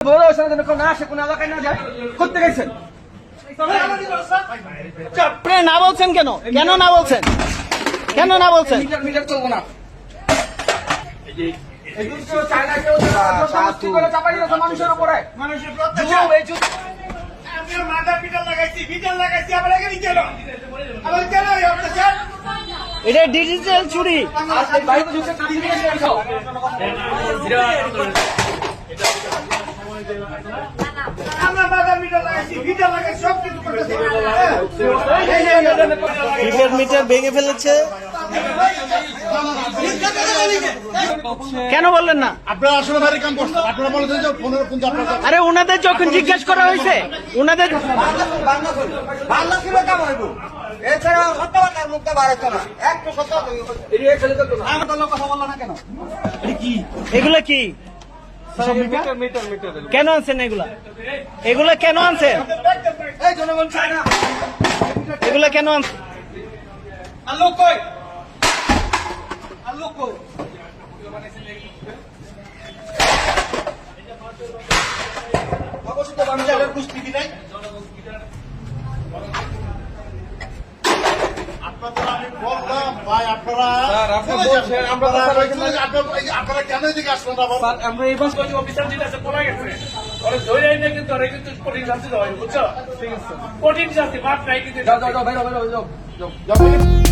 বড় ওখানে যেন না আসে, কোনো এলাকায় না যায়, করতে গেছেন। আপনি না বলছেন কেন? কেন না বলছেন? কেন না বলছেন? মিটার চলবো না। কেউ চায় না, কেউ সমষ্টি করে চাপাই দিয়েছে মানুষের উপরে। মানুষের যুগ, এটা ডিজিটাল চুরি। বাড়িতে ঢুকে কাটি দিয়ে খাও। আমরা বাজার মিটার লাগাইছি, মিটার লাগাই সব কিছু করতেছি। মিটার ভেঙে ফেলেছে। কেন বললেন না? আপনারা আসলে ভারী কাম করছেন। আপনারা বলেছেন যে 15 পুঞ্জ আপনারা আরে ওনাদের যখন জিজ্ঞেস করা হয়েছে, ওনাদের বাংলা ছিল কাম হইব, এছাড়া সত্যবাদের মুখটা বাড়াইতো না। একটু সত্য আমার দলের কথা বললো না কেন? এগুলা কি? কেন আনছেন এগুলা? এগুলা কেন আনছেন? এই জনগণ চায় না। এগুলা কেন আনছেন? আলোক কই, আলোক কই। অবশ্যই আমি যাদের কুস্তি নাই। আপনাদের আমি বললাম ভাই আপনারা স্যার, আপনি বলছেন, আমরা তো স্যার ওইখানে- আপনারা কেন এদিকে আসলেন আবার? স্যার, আমরা এই বাস অফিসার দিলে পড়া গেছে ওরা ধরে এনে কিন্তু ওরা কিন্তু কঠিন শাস্তি দেওয়া হয়, বুঝছো? কঠিন শাস্তি মাঠ নাই কিন্তু যাও যাও যাও, বাইরে বাইরে যাও যাও। যাও।